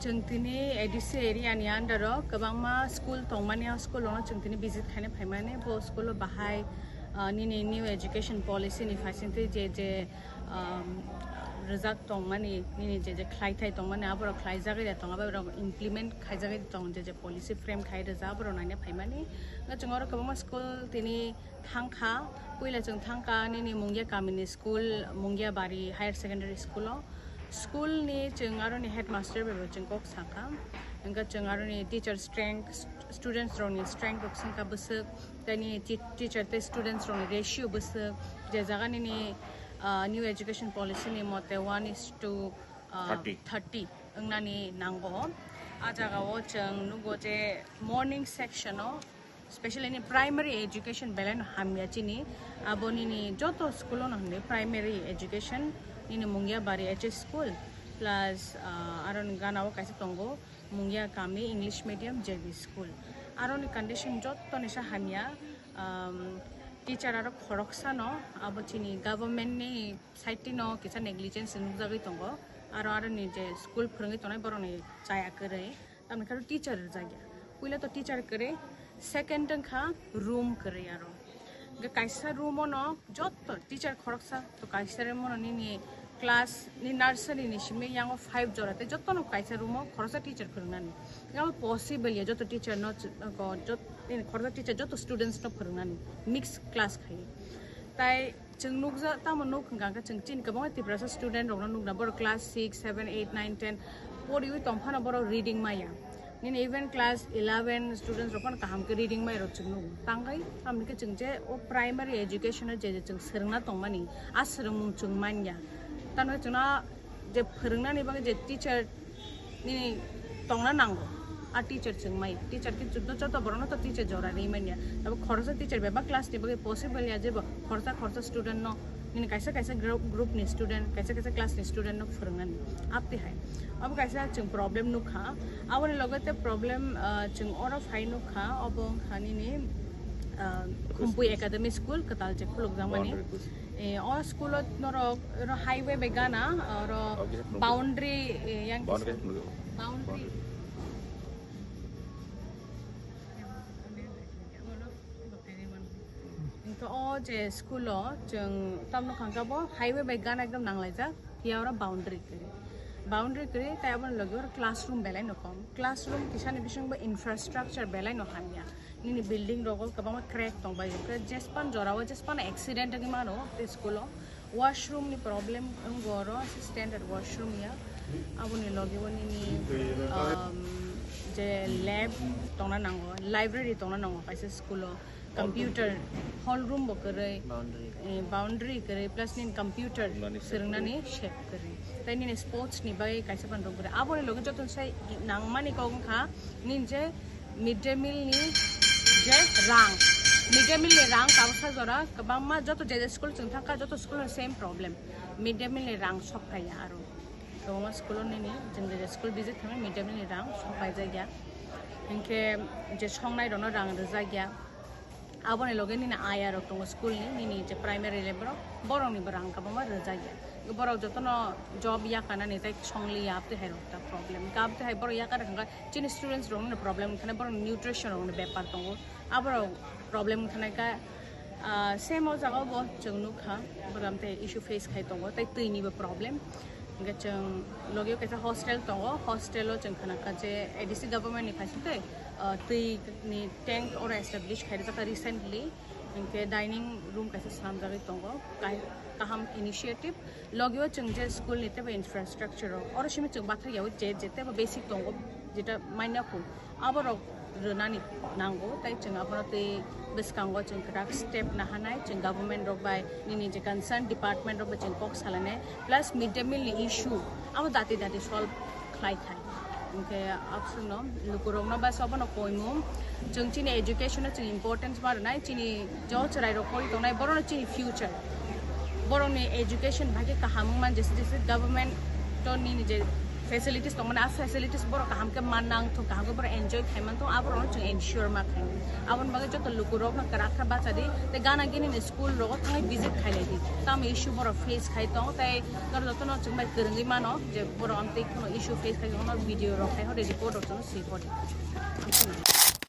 जोंथिनि ADC एरियानि आन्डाराव गोबांमा school दंमानिया स्कुलावनो जोंथिनि visit खायनो फैमाने बो स्कुलाव बाहाय निनि निउ एजुकेशन पॉलिसी नि फारसेंथि जे रिजाल्ट दंमानि निनि जे खायथाय दंमानि आबरो खायजागै दंगाबो इमप्लिमेंट खायजागै दं जे पॉलिसी फ्रेम खाय रोजाबरो नायनो फैमाने जोंङो गोबांमा स्कुल तिनि थांखा पयला जों थांखा निनि मुंगियाकामी स्कुल मुंगियाबारि हायर सेकेंडरी स्कूल स्कूल नि जों आरो नि हेडमास्टर बेबो जों कक साखा इंगा जों आरो नि टीचर स्ट्रेंथ स्टूडेंट्स रोनि स्ट्रेंथ संखा बसक तनि टीचर ते स्टूडेंट्स रोनि रेशियो बसक जे जागानि नि न्यू एजुकेशन पॉलिसी नि मते 1:30 अंगनानि नांगो आ जागाव जों नुगो जे मॉर्निंग सेक्शन स्पेशली नि प्राइमरी एजुकेशन बेलेन हामियाचिनि आबोनि जोतो स्कूलो नहने प्राइमरी एजुकेशन निनि मुंगियाबारि एचएस स्कूल प्लस आरोन गानाव कैसे तंगो मुंगियाकामी इंग्लिश मीडियम जेबी स्कूल आरोन कंडीशन जोतो निशा हामिया टीचर आरो खरकसा न आबोचिनि गवर्नमेंट नि साइटि न किसा नेग्लिजेंस नुजागै तंगो आरो नि जे स्कूल फोरोंगै तनाय बरनि जाया करे तामनिखारो टीचर जागिया पहिले तो टीचर करे सेकेंड खा रूम करे आरो कैसा रूम न जोतो टीचर खरकसा तो कैसा रूम नि क्लास नि नर्सरी नि सिमे यांगो 5 जोराते जोतो न कैसा रूम खरसा टीचर फोरोंनानि गाव पॉसिबल या जोतो टीचर न जोत खरसा टीचर जोतो स्टूडेंट्स न फोरोंनानि मिक्स क्लास खाय ताय जों नुगजा तामनो खंगांगा जों चिन गोबां तिप्रासा स्टूडेंट रंना नुगना बर क्लास 6 7 8 9 10 पढियो तंफाना बर रीडिंग माया निन इवन क्लास 11 स्टूडेंट्स रपन काम के रीडिंग माय रचनु तांगाय हमनिके जों जे ओ प्राइमरी एजुकेशन जे जों सोरंना तंमानि आ सोरंमुं जों मानिया तानो जोंना जे फोरोंनानि बागै जे टीचर नि तंना नांगो आ टीचर जों माय टीचर के जोतो बरनो तो टीचर जरा रै मानिया तब खरसा टीचर बेबा क्लास नि बागै पॉसिबल या जे खरसा स्टूडेंट न निन कैसे ग्रुप नि स्टूडेंट कैसे क्लास नि स्टूडेंट न फोरोंनानि आपते हाय अब कैसे जों प्रॉब्लम नुखा आवन लगते प्रॉब्लम जों और फाइ नुखा अब खानि नि खुम्पुई एकेडमी स्कूल कताल जे खुलुक जामानि और स्कूल नरो हाईवे बेगाना और बाउंड्री yang बाउंड्री तो ओ जे स्कूल जों तामनो खांगाबो हाईवे बेगाना एकदम नांलायजा हियावरा बाउंड्री करे तायबन लगे क्लासरूम बेलाय नखम क्लासरूम किसानि बिसंबो इंफ्रास्ट्रक्चर बेलाय नखानिया निनि बिल्डिंग रगो गोबां क्रैक दंबाय जेसपान जराव जेसपान एक्सीडेंट कि मानो ते स्कूल वॉशरूम नि प्रॉब्लम गरो स्टैंडर्ड वॉशरूम या आबुनि लगे वनि जे लैब तंना नांगो लाइब्रेरी तंना नांगो कैसे स्कूल कंप्यूटर हॉल रूम बकरे बाउंड्री करे प्लस निन कंप्यूटर सोरंनानि शेप करे ताइनि स्पोर्ट्स नि बाय कैसे बन करे आबोनि लगे जतन साइ नांगमानि कौखा निन जे मिड डे मील नि जे रां मिड डे मील नि रां कावसा जरा कबामा जतो जे स्कूल जों थाका जतो school same problem mid day meal नि रां सकाया आरो गोबां स्कूल नि जों जे स्कूल विजिट थाङो मिड डे मील नि रां सकाय जायगा इनके जे संनाय दनो रां रजाया आबोनि लगे निना आया रक दङ स्कूल नि जे प्राइमरी लेवल बरंनि बरां काबमा रजाया बराव जतन जॉब या काना नि ताइ संगलि याबते है रक्ता प्रॉब्लम काबते है बर या काना खंगा चिन स्टूडेंट्स रंग प्रॉब्लम खाने बर न्यूट्रिशन रंग बेपार दङ आबर प्रॉब्लम खाने का सेम ओ जागा ब जोंनु खा बरामते इशू फेस खाय दङ ताइ तैनिबो प्रॉब्लम जों लगे कैसे हॉस्टेल दङ हॉस्टेल जों खाना का जे एडिसि गवर्नमेंट नि फासिते तै नि टैंक और एस्टैब्लिश खाय जाका रिसेंटली इनके डाइनिंग रूम कैसे साम जागे दङ काहाम इनिशिएटिव लगे जों जे स्कूल निते इंफ्रास्ट्रक्चर और सिमे जों बाथ्रा याव जे जेते बेसिक दङ जेटा माइनाखौ आबर रोनानि नांगौ ताइ जों आबर तै बिस्कांगो जों क्राक स्टेप ना हानाय जों गवर्नमेंट रक बाय निनि जे कंसर्न डिपार्टमेंट रक जों कक सालाने प्लस मिड डे मील नि इशू आम दाति सॉल्व खाय इनके आपसनो लुकुरंगना बा सबन कोइमु जों चिनि एजुकेशन जों इंपोर्टेंस मारनाय चिनि जो चराय रखोय तनाय बरन चिनि फ्यूचर बरन एजुकेशन भागे काहाम मान जैसे गवर्नमेंट तो नि जे facilities to mana facilities boro kaham ke manang to kaham ke boro enjoy khaiman to abor on chung ensure ma khain abon bagai joto lukurok na karakha bacha di te gana gini ni school ro thangai visit khaile di tam issue boro face khai tong tai nor joto no chung mai kerungi mano je boro amte kono issue face khai ono video ro khai hore report ro chung si pori